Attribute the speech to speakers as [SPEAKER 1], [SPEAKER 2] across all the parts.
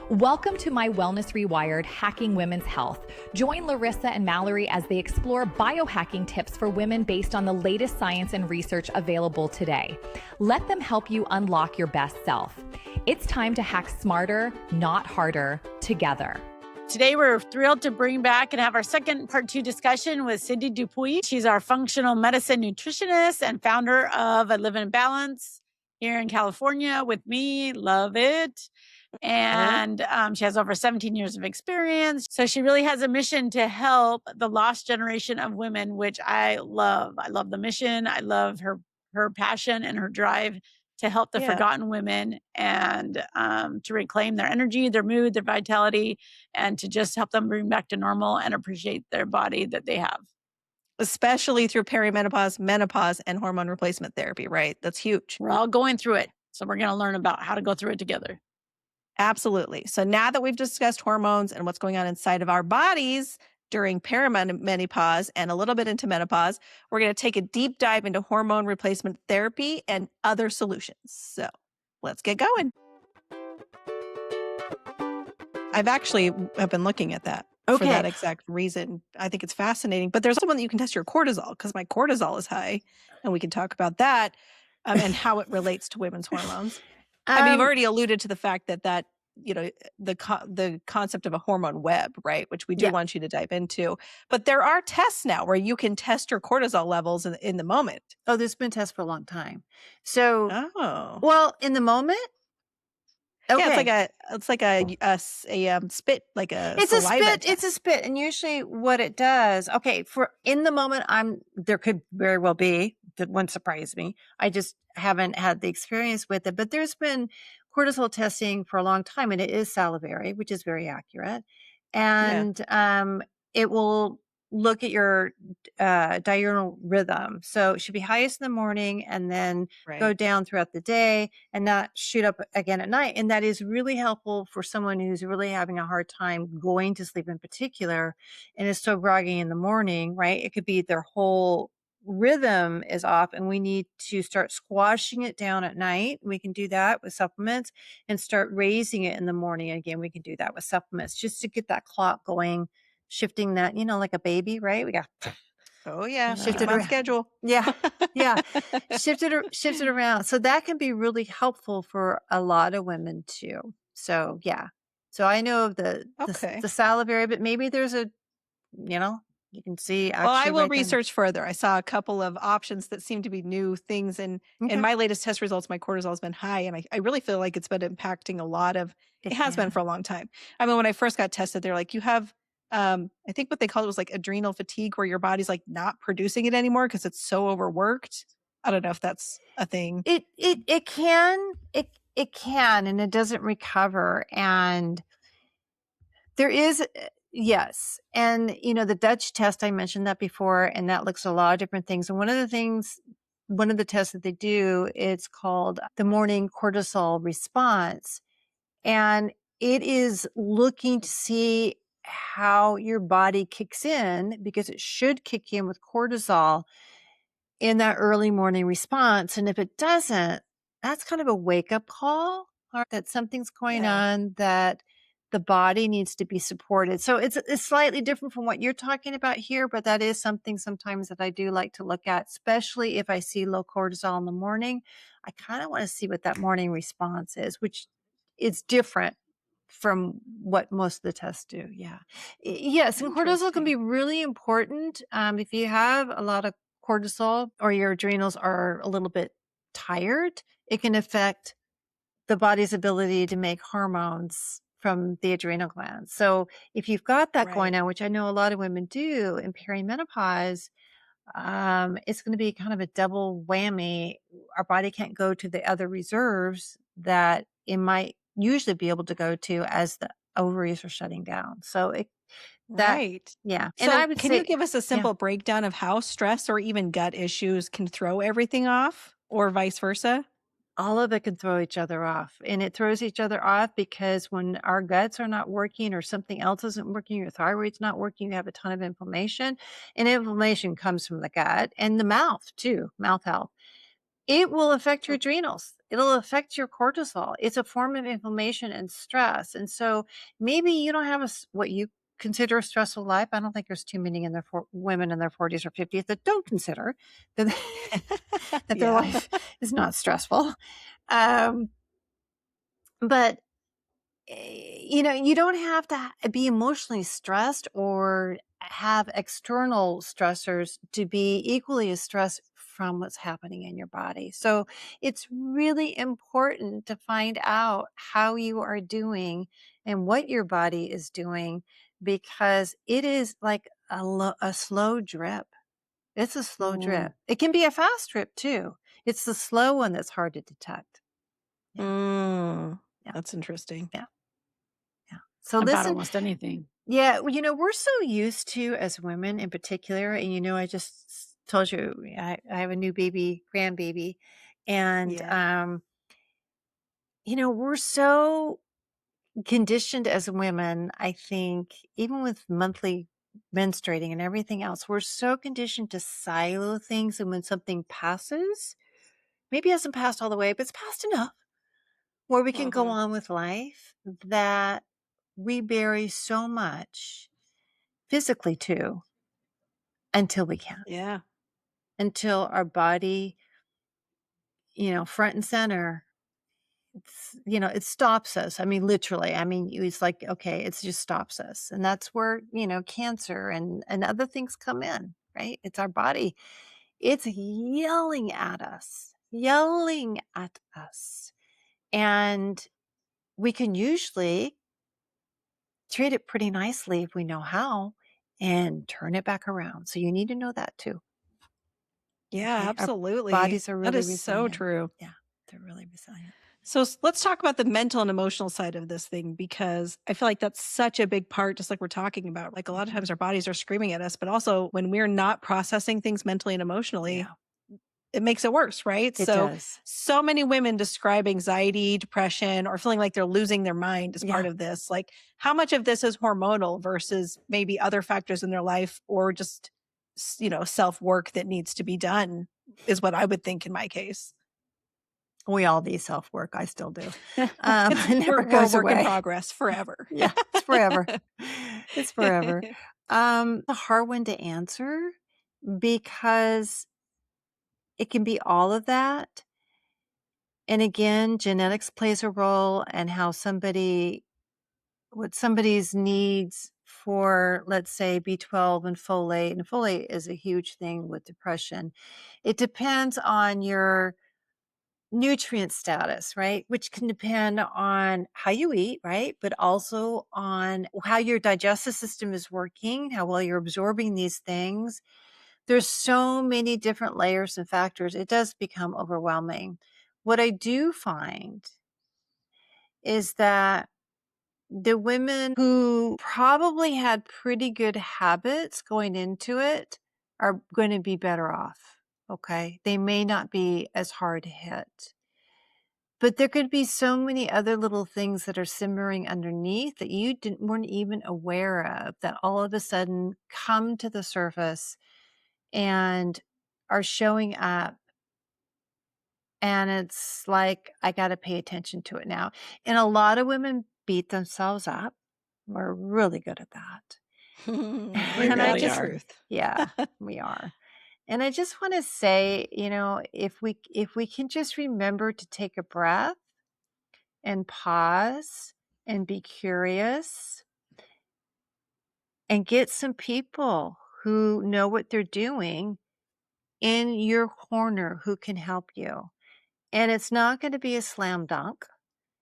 [SPEAKER 1] Welcome to my Wellness Rewired, Hacking Women's Health. Join Larissa and Mallory as they explore biohacking tips for women based on the latest science and research available today. Let them help you unlock your best self. It's time to hack smarter, not harder, together.
[SPEAKER 2] Today, we're thrilled to bring back and have our second part 2 discussion with Cindy Dupuie. She's our functional medicine nutritionist and founder of A Live in Balance here in California with me. Love it. And she has over 17 years of experience. So she really has a mission to help the lost generation of women, which I love. I love the mission. I love her passion and her drive to help the forgotten women and to reclaim their energy, their mood, their vitality, and to just help them bring back to normal and appreciate their body that they have.
[SPEAKER 3] Especially through perimenopause, menopause, and hormone replacement therapy, right? That's huge.
[SPEAKER 2] We're all going through it. So we're going to learn about how to go through it together.
[SPEAKER 3] Absolutely. So now that we've discussed hormones and what's going on inside of our bodies during perimenopause and a little bit into menopause, we're going to take a deep dive into hormone replacement therapy and other solutions. So let's get going. I've been looking at that for that exact reason. I think it's fascinating. But there's also one that you can test your cortisol because my cortisol is high, and we can talk about that and how it relates to women's hormones. I mean, you've already alluded to the fact that the concept of a hormone web, right, which we do want you to dive into. But there are tests now where you can test your cortisol levels in the moment.
[SPEAKER 4] Oh, there's been tests for a long time. So, well, in the moment. Okay.
[SPEAKER 3] Yeah, it's like a spit, like a saliva test.
[SPEAKER 4] It's a spit, and usually what it does. Okay, for in the moment, there could very well be. That wouldn't surprise me. I just haven't had the experience with it. But there's been cortisol testing for a long time, and it is salivary, which is very accurate. And it will look at your diurnal rhythm. So it should be highest in the morning and then go down throughout the day and not shoot up again at night. And that is really helpful for someone who's really having a hard time going to sleep in particular and is so groggy in the morning, right? It could be their whole rhythm is off and we need to start squashing it down at night. We can do that with supplements and start raising it in the morning. Again, we can do that with supplements just to get that clock going, shifting that, like a baby, right? We got
[SPEAKER 3] shifted on schedule.
[SPEAKER 4] Yeah. Shift it around. So that can be really helpful for a lot of women too. So So I know of the salivary, but maybe there's you can see.
[SPEAKER 3] Well, I will research further. I saw a couple of options that seem to be new things. And in my latest test results, my cortisol has been high. And I really feel like it's been impacting a lot of, it has been for a long time. I mean, when I first got tested, they're like, you have, I think what they called it was like adrenal fatigue, where your body's like not producing it anymore because it's so overworked. I don't know if that's a thing.
[SPEAKER 4] It can, and it doesn't recover. And there is, yes. And, the Dutch test, I mentioned that before, and that looks at a lot of different things. And one of the tests that they do, it's called the morning cortisol response. And it is looking to see how your body kicks in, because it should kick in with cortisol in that early morning response. And if it doesn't, that's kind of a wake-up call that something's going on, that the body needs to be supported. So it's slightly different from what you're talking about here, but that is something sometimes that I do like to look at, especially if I see low cortisol in the morning. I kind of want to see what that morning response is, which is different from what most of the tests do. Yeah. Yes. And cortisol can be really important. If you have a lot of cortisol or your adrenals are a little bit tired, it can affect the body's ability to make hormones from the adrenal glands. So if you've got that going on, which I know a lot of women do in perimenopause, it's going to be kind of a double whammy. Our body can't go to the other reserves that it might usually be able to go to as the ovaries are shutting down. So yeah.
[SPEAKER 3] So and can you give us a simple breakdown of how stress or even gut issues can throw everything off, or vice versa?
[SPEAKER 4] All of it can throw each other off. And it throws each other off because when our guts are not working or something else isn't working, your thyroid's not working, you have a ton of inflammation. And inflammation comes from the gut and the mouth too, mouth health. It will affect your adrenals. it'll affect your cortisol. It's a form of inflammation and stress. And so maybe you don't have what you consider a stressful life. I don't think there's too many women in their 40s or 50s that don't consider that, that their life is not stressful. But you don't have to be emotionally stressed or have external stressors to be equally as stressed from what's happening in your body. So it's really important to find out how you are doing and what your body is doing, because it is like a slow drip. It's a slow drip. It can be a fast drip too. It's the slow one that's hard to detect.
[SPEAKER 3] Yeah. That's interesting.
[SPEAKER 4] Yeah. So
[SPEAKER 2] about
[SPEAKER 4] listen,
[SPEAKER 2] almost anything.
[SPEAKER 4] Yeah, we're so used to, as women in particular, and I just told you I have a new grandbaby, and we're so conditioned as women. I think even with monthly menstruating and everything else, we're so conditioned to silo things, and when something passes, maybe it hasn't passed all the way, but it's passed enough where we can go on with life, that we bury so much physically too until we can't.
[SPEAKER 3] Yeah.
[SPEAKER 4] Until our body, front and center, it stops us. I mean, literally. I mean, it's like, okay, it just stops us. And that's where, cancer and other things come in, right? It's our body. It's yelling at us. And we can usually treat it pretty nicely if we know how, and turn it back around. So you need to know that too.
[SPEAKER 3] Yeah,
[SPEAKER 4] Okay?
[SPEAKER 3] absolutely.
[SPEAKER 4] Our bodies are really
[SPEAKER 3] that is
[SPEAKER 4] resilient.
[SPEAKER 3] so true.
[SPEAKER 4] Yeah, they're really resilient.
[SPEAKER 3] So let's talk about the mental and emotional side of this thing, because I feel like that's such a big part, just like we're talking about. Like a lot of times our bodies are screaming at us, but also when we're not processing things mentally and emotionally, it makes it worse, right?
[SPEAKER 4] It does.
[SPEAKER 3] So many women describe anxiety, depression, or feeling like they're losing their mind as part of this. Like, how much of this is hormonal versus maybe other factors in their life, or just, self-work that needs to be done, is what I would think in my case.
[SPEAKER 4] We all need self-work. I still do. It
[SPEAKER 3] We're
[SPEAKER 4] never goes
[SPEAKER 3] a work in
[SPEAKER 4] away.
[SPEAKER 3] progress forever.
[SPEAKER 4] Yeah, it's forever. It's forever. A hard one to answer, because it can be all of that. And again, genetics plays a role, and what somebody's needs for, let's say, B12 and folate is a huge thing with depression. It depends on your nutrient status, right? Which can depend on how you eat, right? But also on how your digestive system is working, how well you're absorbing these things. There's so many different layers and factors. It does become overwhelming. What I do find is that the women who probably had pretty good habits going into it are going to be better off. Okay. They may not be as hard hit. But there could be so many other little things that are simmering underneath that you weren't even aware of, that all of a sudden come to the surface and are showing up. And it's like, I got to pay attention to it now. And a lot of women beat themselves up. We're really good at that.
[SPEAKER 2] We really are.
[SPEAKER 3] Truth.
[SPEAKER 4] Yeah, we are. And I just want to say, if we can just remember to take a breath and pause and be curious and get some people who know what they're doing in your corner who can help you. And it's not going to be a slam dunk.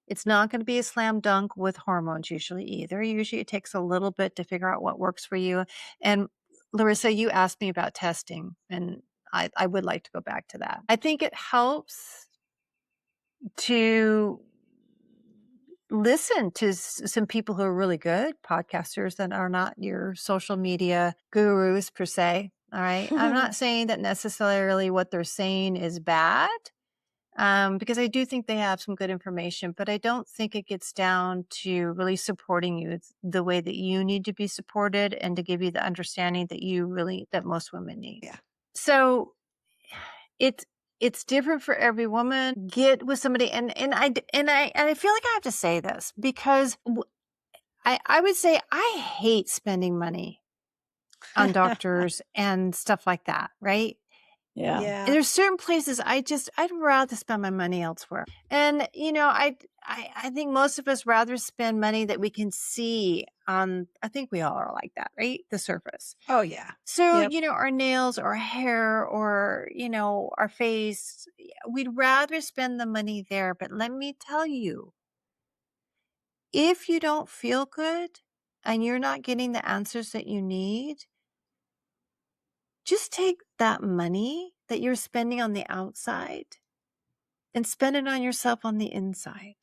[SPEAKER 4] It's not going to be a slam dunk with hormones usually either. Usually it takes a little bit to figure out what works for you. And Larissa, you asked me about testing, and I would like to go back to that. I think it helps to listen to some people who are really good podcasters that are not your social media gurus per se. All right. I'm not saying that necessarily what they're saying is bad, because I do think they have some good information, but I don't think it gets down to really supporting you the way that you need to be supported, and to give you the understanding that that most women need.
[SPEAKER 3] Yeah.
[SPEAKER 4] So it's different for every woman. Get with somebody, and I feel like I have to say this because I would say I hate spending money on doctors and stuff like that, right?
[SPEAKER 2] Yeah.
[SPEAKER 3] Yeah.
[SPEAKER 4] And there's certain places I'd rather spend my money elsewhere. And I think most of us rather spend money that we can see on. I think we all are like that, right? The surface.
[SPEAKER 3] Oh yeah.
[SPEAKER 4] So,
[SPEAKER 3] Yep.
[SPEAKER 4] our nails or hair or, our face, we'd rather spend the money there. But let me tell you, if you don't feel good and you're not getting the answers that you need, just take that money that you're spending on the outside and spend it on yourself on the inside.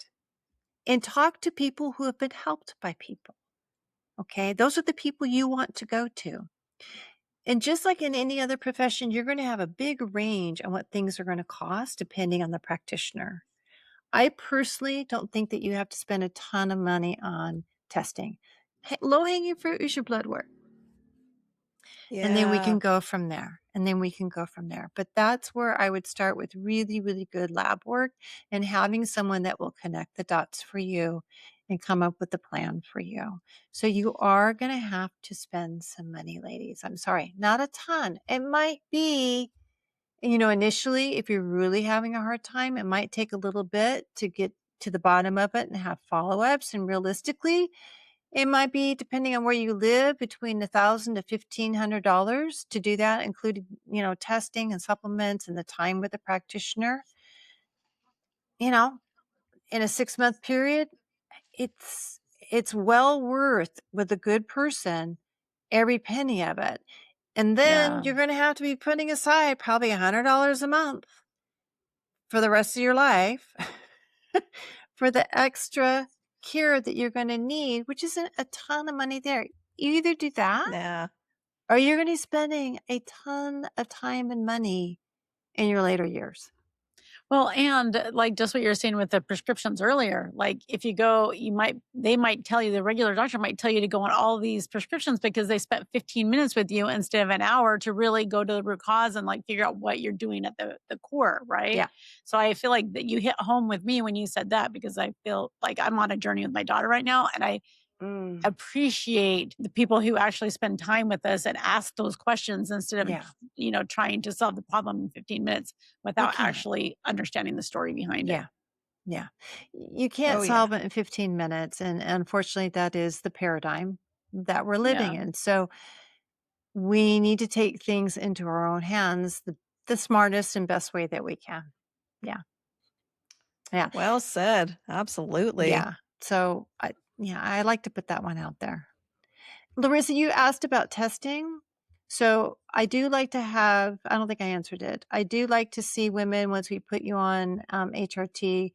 [SPEAKER 4] And talk to people who have been helped by people. Okay? Those are the people you want to go to. And just like in any other profession, you're going to have a big range on what things are going to cost depending on the practitioner. I personally don't think that you have to spend a ton of money on testing. Low-hanging fruit is your blood work.
[SPEAKER 3] Yeah.
[SPEAKER 4] And then we can go from there. But that's where I would start with really, really good lab work and having someone that will connect the dots for you and come up with a plan for you. So you are going to have to spend some money, ladies. I'm sorry, not a ton. It might be, initially, if you're really having a hard time, it might take a little bit to get to the bottom of it and have follow-ups. And realistically, it might be, depending on where you live, between $1,000 to $1,500 to do that, including, testing and supplements and the time with the practitioner. In a 6-month period, it's well worth, with a good person, every penny of it. And then you're going to have to be putting aside probably $100 a month for the rest of your life for the extra care that you're going to need, which isn't a ton of money there. You either do that,
[SPEAKER 3] Yeah.
[SPEAKER 4] or you're going to be spending a ton of time and money in your later years.
[SPEAKER 2] Well, and like just what you were saying with the prescriptions earlier, like if you go, they might tell you, the regular doctor might tell you to go on all these prescriptions because they spent 15 minutes with you instead of an hour to really go to the root cause and like figure out what you're doing at the core, right?
[SPEAKER 4] Yeah.
[SPEAKER 2] So I feel like that you hit home with me when you said that, because I feel like I'm on a journey with my daughter right now, and I appreciate the people who actually spend time with us and ask those questions instead of, trying to solve the problem in 15 minutes without actually understanding the story behind it.
[SPEAKER 4] Yeah. You can't solve it in 15 minutes. And unfortunately, that is the paradigm that we're living in. So we need to take things into our own hands the smartest and best way that we can. Yeah. Yeah.
[SPEAKER 3] Well said. Absolutely.
[SPEAKER 4] Yeah. So I like to put that one out there. Larissa, you asked about testing. So I do like to have, I don't think I answered it. I do like to see women, once we put you on HRT,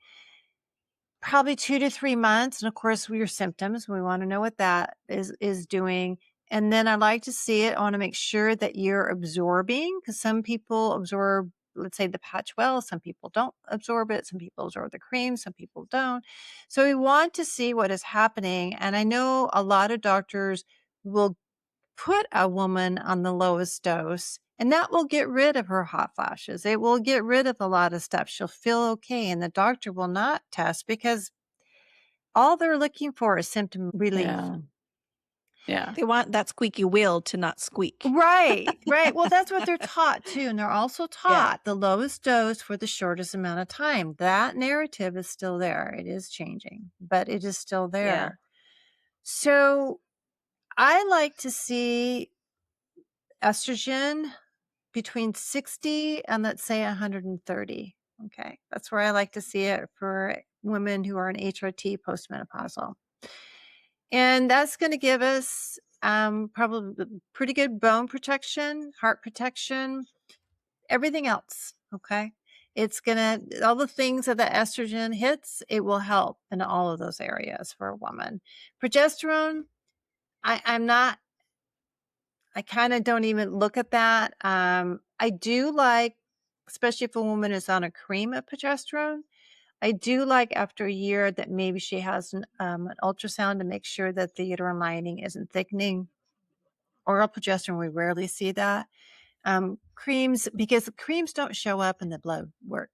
[SPEAKER 4] probably 2 to 3 months. And of course, your symptoms, we want to know what that is doing. And then I like to see it. I want to make sure that you're absorbing, because some people absorb, let's say, the patch well. Some people don't absorb it. Some people absorb the cream. Some people don't. So we want to see what is happening. And I know a lot of doctors will put a woman on the lowest dose, and that will get rid of her hot flashes. It will get rid of a lot of stuff. She'll feel okay. And the doctor will not test because all they're looking for is symptom relief.
[SPEAKER 2] Yeah.
[SPEAKER 3] They want that squeaky wheel to not squeak.
[SPEAKER 4] Right. Well, that's what they're taught too. And they're also taught the lowest dose for the shortest amount of time. That narrative is still there. It is changing, but it is still there.
[SPEAKER 3] Yeah.
[SPEAKER 4] So I like to see estrogen between 60 and, let's say, 130. Okay. That's where I like to see it for women who are in HRT postmenopausal. And that's going to give us probably pretty good bone protection, heart protection, everything else. Okay. It's going to, all the things that the estrogen hits, it will help in all of those areas for a woman. Progesterone, I kind of don't even look at that. I do like, especially if a woman is on a cream of progesterone, I do like after a year that maybe she has an ultrasound to make sure that the uterine lining isn't thickening. Oral progesterone, we rarely see that. Creams, because creams don't show up in the blood work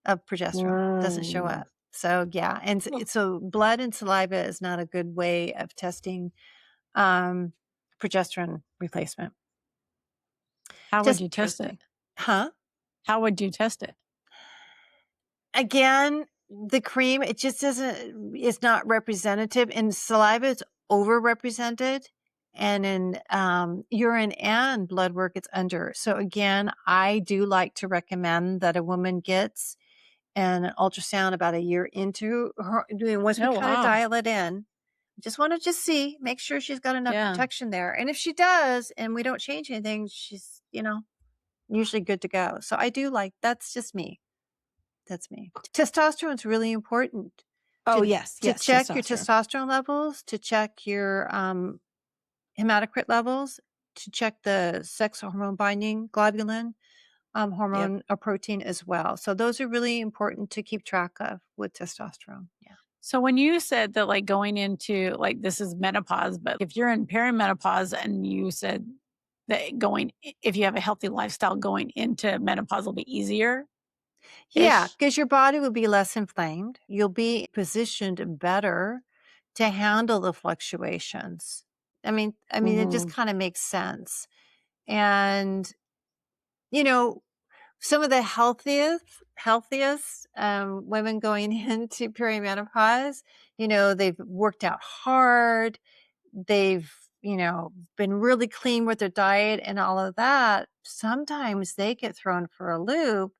[SPEAKER 4] of progesterone. It doesn't show up. So yeah, and so blood and saliva is not a good way of testing progesterone replacement.
[SPEAKER 2] How would
[SPEAKER 4] Just
[SPEAKER 2] you test it?
[SPEAKER 4] Huh?
[SPEAKER 2] How would you test it?
[SPEAKER 4] Again, the cream, it just it's not representative. In saliva, it's overrepresented. And in urine and blood work, it's under. So again, I do like to recommend that a woman gets an ultrasound about a year into her doing, once we kind of dial it in. Just want to see, make sure she's got enough protection there. And if she does, and we don't change anything, she's, usually good to go. So I do like, that's just me. That's me. Testosterone is really important.
[SPEAKER 3] Yes.
[SPEAKER 4] To check your testosterone levels, to check your hematocrit levels, to check the sex hormone binding globulin hormone or protein as well. So those are really important to keep track of with testosterone. Yeah.
[SPEAKER 2] So when you said that, like, going into, like, this is menopause, but if you're in perimenopause and you said that if you have a healthy lifestyle, going into menopause will be easier.
[SPEAKER 4] Yeah, because your body will be less inflamed. You'll be positioned better to handle the fluctuations. I mean, it just kind of makes sense. And, some of the healthiest women going into perimenopause, they've worked out hard. They've, been really clean with their diet and all of that. Sometimes they get thrown for a loop,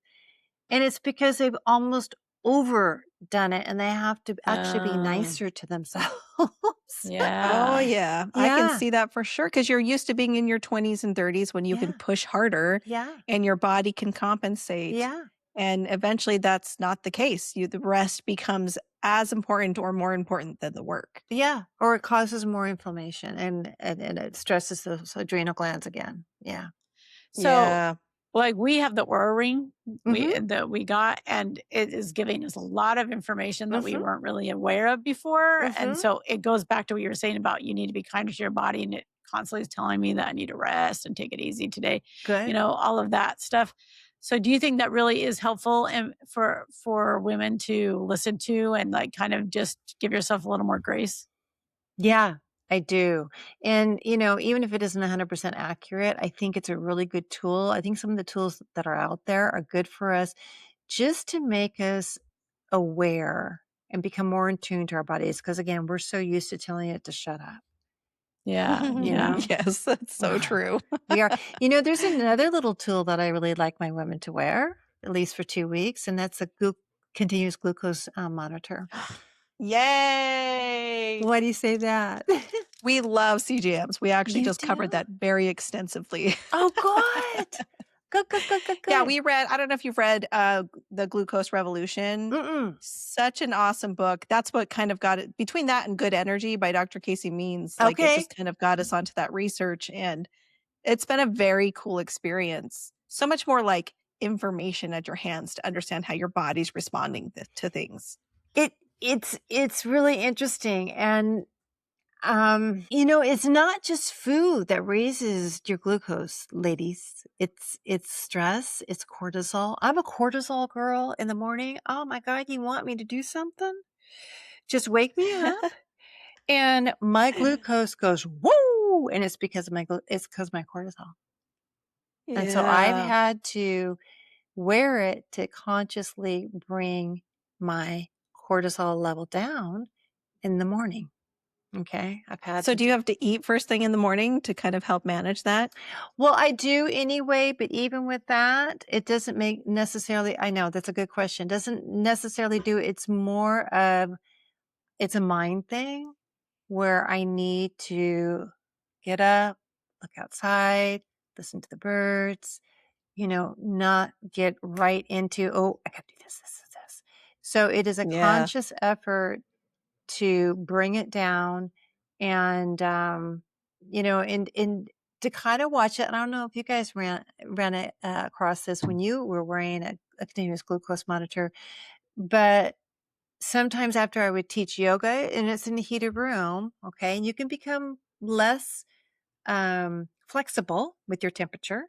[SPEAKER 4] and it's because they've almost overdone it, and they have to actually be nicer to themselves.
[SPEAKER 2] Yeah.
[SPEAKER 3] Oh, yeah. I can see that for sure, because you're used to being in your 20s and 30s when you can push harder and your body can compensate.
[SPEAKER 4] Yeah.
[SPEAKER 3] And eventually that's not the case. The rest becomes as important or more important than the work.
[SPEAKER 4] Yeah. Or it causes more inflammation and it stresses those adrenal glands again. Yeah.
[SPEAKER 2] So like, we have the Aura Ring that we got, and it is giving us a lot of information that we weren't really aware of before. And so it goes back to what you were saying about you need to be kinder to your body, and it constantly is telling me that I need to rest and take it easy today.
[SPEAKER 4] Good.
[SPEAKER 2] All of that stuff. So do you think that really is helpful and for women to listen to, and, like, kind of just give yourself a little more grace?
[SPEAKER 4] Yeah, I do. And, even if it isn't 100% accurate, I think it's a really good tool. I think some of the tools that are out there are good for us just to make us aware and become more in tune to our bodies. Because again, we're so used to telling it to shut up.
[SPEAKER 2] Yeah.
[SPEAKER 3] Yes, that's so true.
[SPEAKER 4] We are. There's another little tool that I really like my women to wear, at least for 2 weeks, and that's a continuous glucose monitor.
[SPEAKER 3] Yay!
[SPEAKER 4] Why do you say that?
[SPEAKER 3] We love CGMs. We actually just covered that very extensively.
[SPEAKER 4] Oh, good. Good.
[SPEAKER 3] Yeah, we read, I don't know if you've read The Glucose Revolution.
[SPEAKER 4] Mm-mm.
[SPEAKER 3] Such an awesome book. That's what kind of got it, between that and Good Energy by Dr. Casey Means, like, it just kind of got us onto that research, and it's been a very cool experience. So much more, like, information at your hands to understand how your body's responding to things.
[SPEAKER 4] It's really interesting. And it's not just food that raises your glucose, ladies. It's stress, it's cortisol. I'm a cortisol girl in the morning. Oh my God, you want me to do something? Just wake me up. And my glucose goes woo, and it's because of my cortisol.
[SPEAKER 3] Yeah.
[SPEAKER 4] And so I've had to wear it to consciously bring my cortisol level down in the morning. Okay.
[SPEAKER 3] So do you have to eat first thing in the morning to kind of help manage that?
[SPEAKER 4] Well, I do anyway, but even with that, it doesn't make necessarily, I know that's a good question. Doesn't necessarily do, it's more of, it's a mind thing where I need to get up, look outside, listen to the birds, not get right into, oh, I got to do this. So it is a conscious effort to bring it down and, and to kind of watch it. And I don't know if you guys ran it across this when you were wearing a continuous glucose monitor, but sometimes after I would teach yoga, and it's in a heated room, okay, and you can become less flexible with your temperature.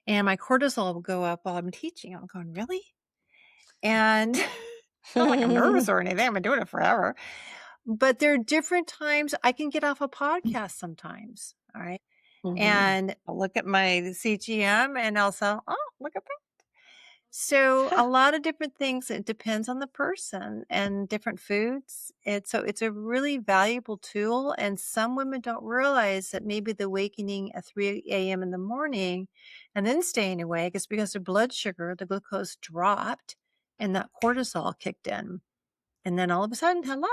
[SPEAKER 4] and my cortisol will go up while I'm teaching. I'm going, really? And it's not like I'm nervous or anything. I've been doing it forever. But there are different times I can get off a podcast sometimes. All right. And I'll look at my CGM and I'll say, oh, look at that. So a lot of different things. It depends on the person and different foods. It's a really valuable tool. And some women don't realize that maybe the awakening at 3 a.m. in the morning and then staying awake is because their blood sugar, the glucose dropped and that cortisol kicked in. And then all of a sudden, hello.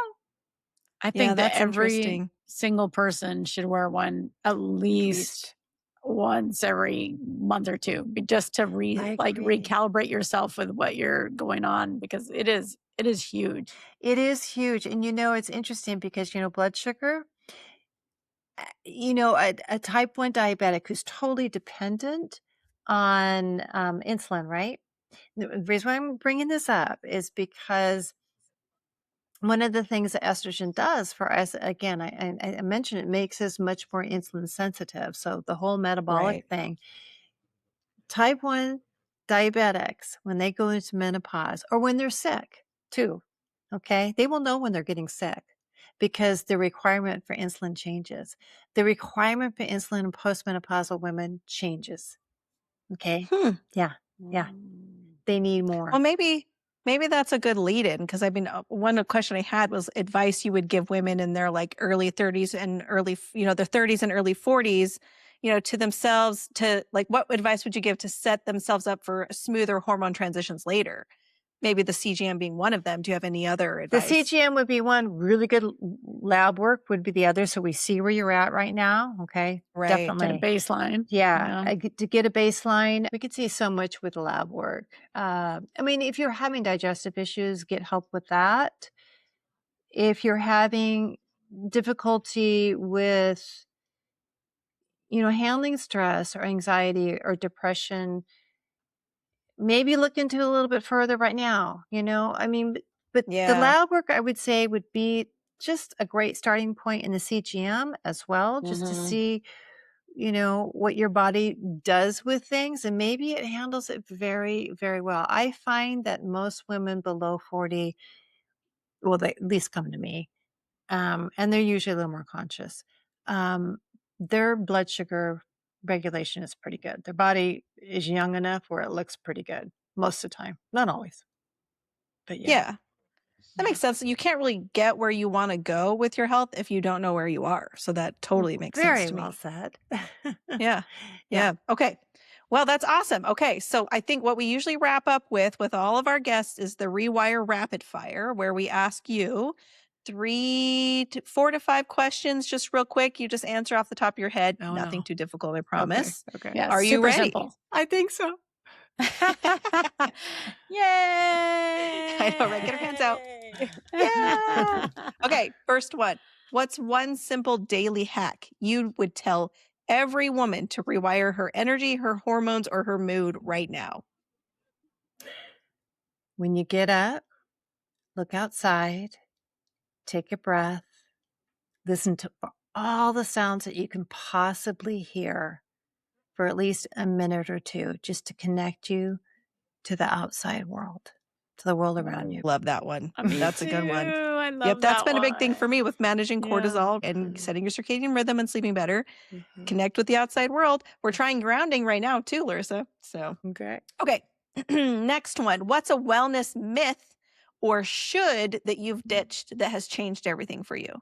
[SPEAKER 2] I think that
[SPEAKER 3] that's
[SPEAKER 2] every
[SPEAKER 3] interesting.
[SPEAKER 2] single person should wear one at least once every month or two, just to recalibrate yourself with what you're going on, because it is huge.
[SPEAKER 4] It is huge. And it's interesting because, blood sugar, a type 1 diabetic who's totally dependent on insulin, right? The reason why I'm bringing this up is because one of the things that estrogen does for us, again, I mentioned it makes us much more insulin sensitive. So the whole metabolic thing. Type 1 diabetics, when they go into menopause or when they're sick too, okay, they will know when they're getting sick because the requirement for insulin changes. The requirement for insulin in postmenopausal women changes. Okay. Yeah. They need more.
[SPEAKER 3] Well, maybe that's a good lead in, because one question I had was advice you would give women in their like early 30s and their 30s and early 40s, to themselves, to like, what advice would you give to set themselves up for smoother hormone transitions later? Maybe the CGM being one of them. Do you have any other advice?
[SPEAKER 4] The CGM would be one. Really good lab work would be the other. So we see where you're at right now. Okay.
[SPEAKER 3] Right.
[SPEAKER 4] Definitely.
[SPEAKER 2] Get a baseline.
[SPEAKER 4] Yeah. To get a baseline, we could see so much with lab work. If you're having digestive issues, get help with that. If you're having difficulty with, handling stress or anxiety or depression, maybe look into it a little bit further right now, but the lab work, I would say, would be just a great starting point in the CGM as well, just to see, what your body does with things, and maybe it handles it very, very well. I find that most women below 40, well, they at least come to me, and they're usually a little more conscious. Their blood sugar regulation is pretty good. Their body is young enough where it looks pretty good most of the time. Not always, but yeah.
[SPEAKER 3] That makes sense. You can't really get where you want to go with your health if you don't know where you are. So that totally makes sense to me.
[SPEAKER 4] Very well said.
[SPEAKER 3] Yeah. Okay. Well, that's awesome. Okay. So I think what we usually wrap up with all of our guests is the Rewire Rapid Fire, where we ask you 4 to 5 questions, just real quick. You just answer off the top of your head. Nothing too difficult, I promise.
[SPEAKER 4] Okay.
[SPEAKER 2] Yeah,
[SPEAKER 3] Are you ready?
[SPEAKER 2] Simple.
[SPEAKER 4] I think so.
[SPEAKER 2] Yay!
[SPEAKER 3] I know, right? Get our hands out. Yeah. Okay, first one. What's one simple daily hack you would tell every woman to rewire her energy, her hormones, or her mood right now?
[SPEAKER 4] When you get up, look outside, take a breath, listen to all the sounds that you can possibly hear for at least a minute or two, just to connect you to the outside world, to the world around you.
[SPEAKER 3] Love that one. That's a good one.
[SPEAKER 2] I love
[SPEAKER 3] That's
[SPEAKER 2] that
[SPEAKER 3] been a big thing
[SPEAKER 2] one.
[SPEAKER 3] for me with managing cortisol and setting your circadian rhythm and sleeping better. Connect with the outside world. We're trying grounding right now too, Larissa. So
[SPEAKER 4] Okay.
[SPEAKER 3] Next one. What's a wellness myth or should that you've ditched that has changed everything for you?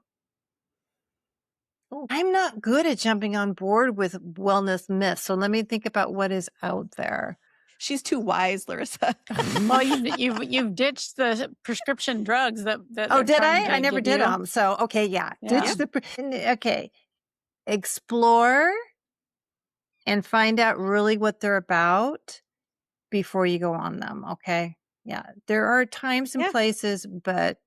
[SPEAKER 4] I'm not good at jumping on board with wellness myths, so let me think about what is out there.
[SPEAKER 3] She's too wise, Larissa.
[SPEAKER 2] Well, you've ditched the prescription drugs that
[SPEAKER 4] Oh, did I?
[SPEAKER 2] to
[SPEAKER 4] I never
[SPEAKER 2] give
[SPEAKER 4] did
[SPEAKER 2] you.
[SPEAKER 4] them. So, okay, yeah. Ditch okay. Explore and find out really what they're about before you go on them, okay? Yeah. There are times and places, but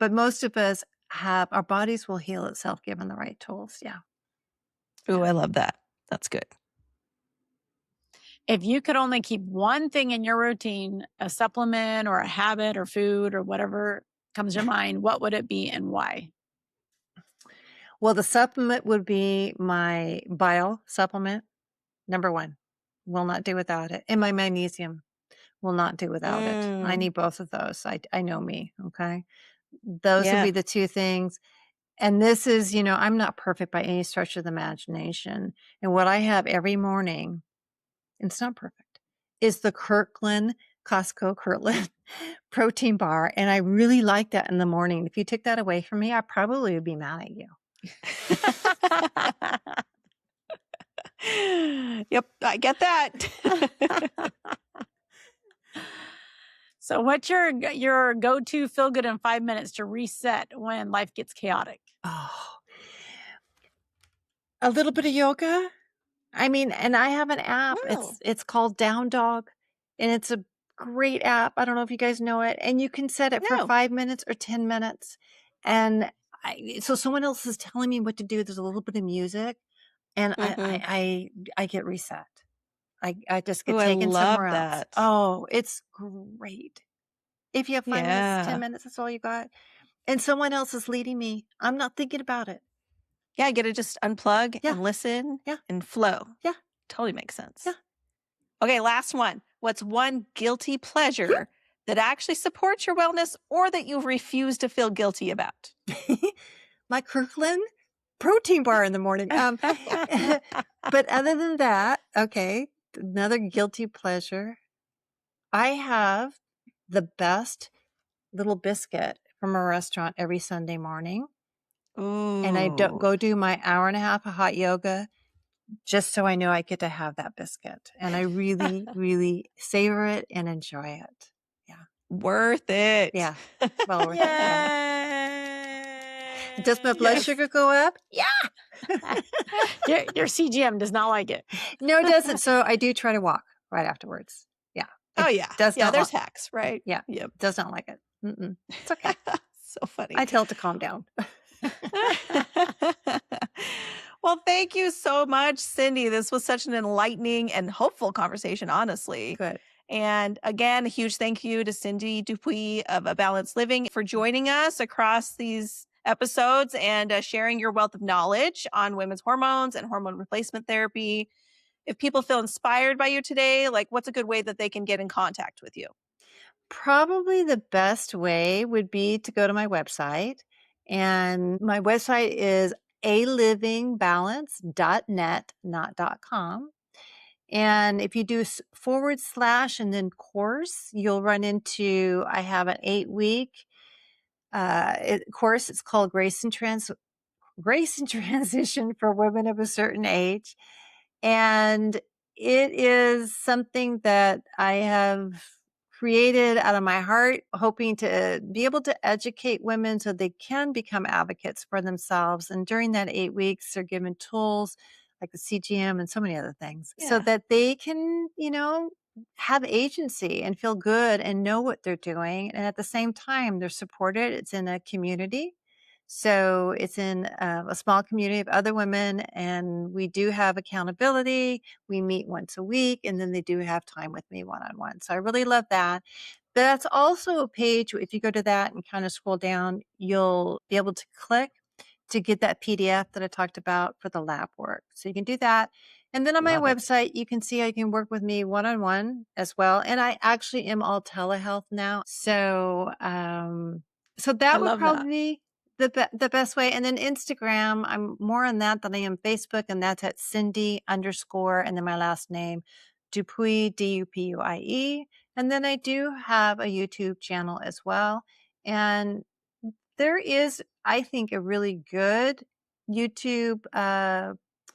[SPEAKER 4] most of us our bodies will heal itself given the right tools. Yeah.
[SPEAKER 3] Ooh, I love that. That's good.
[SPEAKER 2] If you could only keep one thing in your routine, a supplement or a habit or food or whatever comes to your mind, what would it be and why?
[SPEAKER 4] Well, the supplement would be my bile supplement. Number one, will not do without it. And my magnesium will not do without it. I need both of those. I know me. Okay. Those would be the two things. And this is, I'm not perfect by any stretch of the imagination. And what I have every morning, and it's not perfect, is the Costco Kirtland protein bar. And I really like that in the morning. If you took that away from me, I probably would be mad at you.
[SPEAKER 3] Yep, I get that.
[SPEAKER 2] So what's your go-to feel good in 5 minutes to reset when life gets chaotic?
[SPEAKER 4] Oh, a little bit of yoga. I mean, and I have an app. It's called Down Dog, and it's a great app. I don't know if you guys know it, and you can set it for 5 minutes or 10 minutes. And so someone else is telling me what to do. There's a little bit of music, and I get reset. I just get taken somewhere else. Oh, it's great. If you have 5 minutes, 10 minutes, that's all you got. And someone else is leading me. I'm not thinking about it.
[SPEAKER 3] Yeah, I get to just unplug and listen and flow.
[SPEAKER 4] Yeah.
[SPEAKER 3] Totally makes sense.
[SPEAKER 4] Yeah.
[SPEAKER 3] Okay, last one. What's one guilty pleasure that actually supports your wellness or that you refuse to feel guilty about?
[SPEAKER 4] My Kirkland protein bar in the morning. But other than that, okay, another guilty pleasure. I have the best little biscuit from a restaurant every Sunday morning.
[SPEAKER 3] Ooh.
[SPEAKER 4] And I don't go do my hour and a half of hot yoga just so I know I get to have that biscuit. And I really, really savor it and enjoy it. Yeah.
[SPEAKER 3] Worth it.
[SPEAKER 4] Yeah. Well worth it. Does my blood sugar go up? Yeah.
[SPEAKER 2] Your CGM does not like it.
[SPEAKER 4] No, it doesn't. So I do try to walk right afterwards. Yeah.
[SPEAKER 3] There's hacks, right?
[SPEAKER 4] Yeah.
[SPEAKER 3] Yep.
[SPEAKER 4] Does not like it. It's okay.
[SPEAKER 3] So funny.
[SPEAKER 4] I tell it to calm down.
[SPEAKER 3] Well, thank you so much, Cindy. This was such an enlightening and hopeful conversation, honestly.
[SPEAKER 4] Good.
[SPEAKER 3] And again, a huge thank you to Cindy Dupuie of A Balanced Living for joining us across these episodes and sharing your wealth of knowledge on women's hormones and hormone replacement therapy. If people feel inspired by you today, what's a good way that they can get in contact with you?
[SPEAKER 4] Probably the best way would be to go to my website. And my website is alivingbalance.net, not .com. And if you do / and then course, you'll run into, I have an 8-week course. It's called Grace and Transition for Women of a Certain Age. And it is something that I have created out of my heart, hoping to be able to educate women so they can become advocates for themselves. And during that 8 weeks, they're given tools like the CGM and so many other things so that they can, have agency and feel good and know what they're doing. And at the same time, they're supported. It's in a community. So it's in a small community of other women, and we do have accountability. We meet once a week, and then they do have time with me one-on-one. So I really love that. But that's also a page, if you go to that and kind of scroll down, you'll be able to click to get that PDF that I talked about for the lab work. So you can do that. And then on my website, you can see how you can work with me one-on-one as well. And I actually am all telehealth now. So, that would probably be the best way. And then Instagram, I'm more on that than I am Facebook, and that's at Cindy_ and then my last name, Dupuie, Dupuie. And then I do have a YouTube channel as well. And there is, I think, a really good YouTube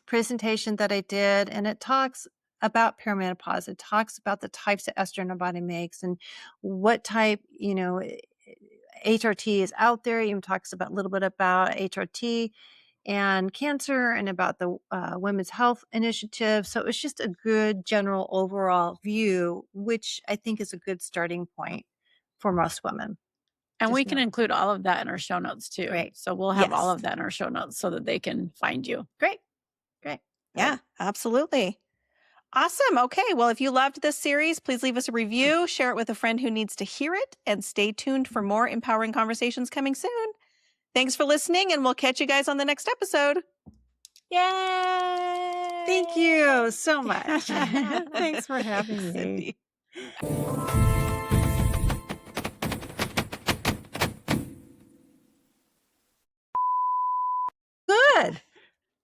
[SPEAKER 4] presentation that I did, and it talks about perimenopause. It talks about the types of estrogen our body makes and what type, HRT is out there. It even talks about a little bit about HRT and cancer and about the Women's Health Initiative. So it's just a good general overall view, which I think is a good starting point for most women.
[SPEAKER 2] And we can include all of that in our show notes too.
[SPEAKER 4] Great.
[SPEAKER 2] So we'll have all of that in our show notes so that they can find you.
[SPEAKER 4] Great.
[SPEAKER 3] Yeah, absolutely. Awesome. Okay. Well, if you loved this series, please leave us a review, share it with a friend who needs to hear it, and stay tuned for more empowering conversations coming soon. Thanks for listening, and we'll catch you guys on the next episode.
[SPEAKER 2] Yay!
[SPEAKER 4] Thank you so much. Thanks for having me.
[SPEAKER 3] Cindy.
[SPEAKER 4] Good.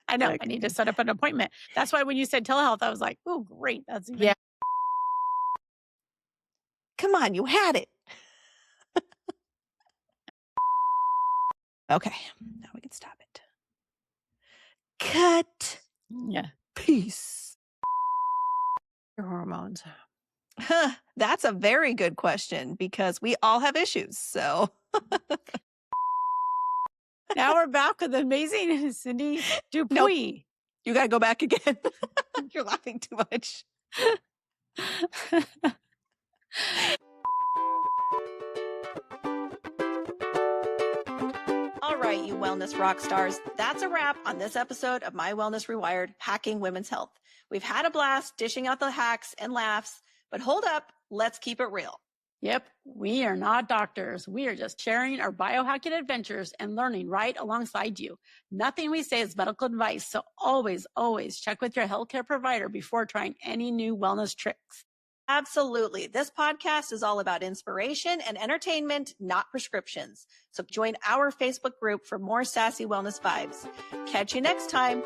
[SPEAKER 2] I know. I
[SPEAKER 3] Okay.
[SPEAKER 2] need to set up an appointment. That's why when you said telehealth, I was like, oh, great. That's even
[SPEAKER 4] Yeah.
[SPEAKER 3] Come on, you had it. Okay, now we can stop it. Cut.
[SPEAKER 2] Yeah.
[SPEAKER 3] Peace.
[SPEAKER 4] Your hormones.
[SPEAKER 3] That's a very good question because we all have issues. So
[SPEAKER 2] Now we're back with amazing Cindy Dupuie.
[SPEAKER 3] you got to go back again. You're laughing too much. All right, you wellness rock stars. That's a wrap on this episode of My Wellness Rewired, Hacking Women's Health. We've had a blast dishing out the hacks and laughs, but hold up, let's keep it real.
[SPEAKER 2] Yep, we are not doctors. We are just sharing our biohacking adventures and learning right alongside you. Nothing we say is medical advice, so always, always check with your healthcare provider before trying any new wellness tricks.
[SPEAKER 3] Absolutely. This podcast is all about inspiration and entertainment, not prescriptions. So join our Facebook group for more sassy wellness vibes. Catch you next time.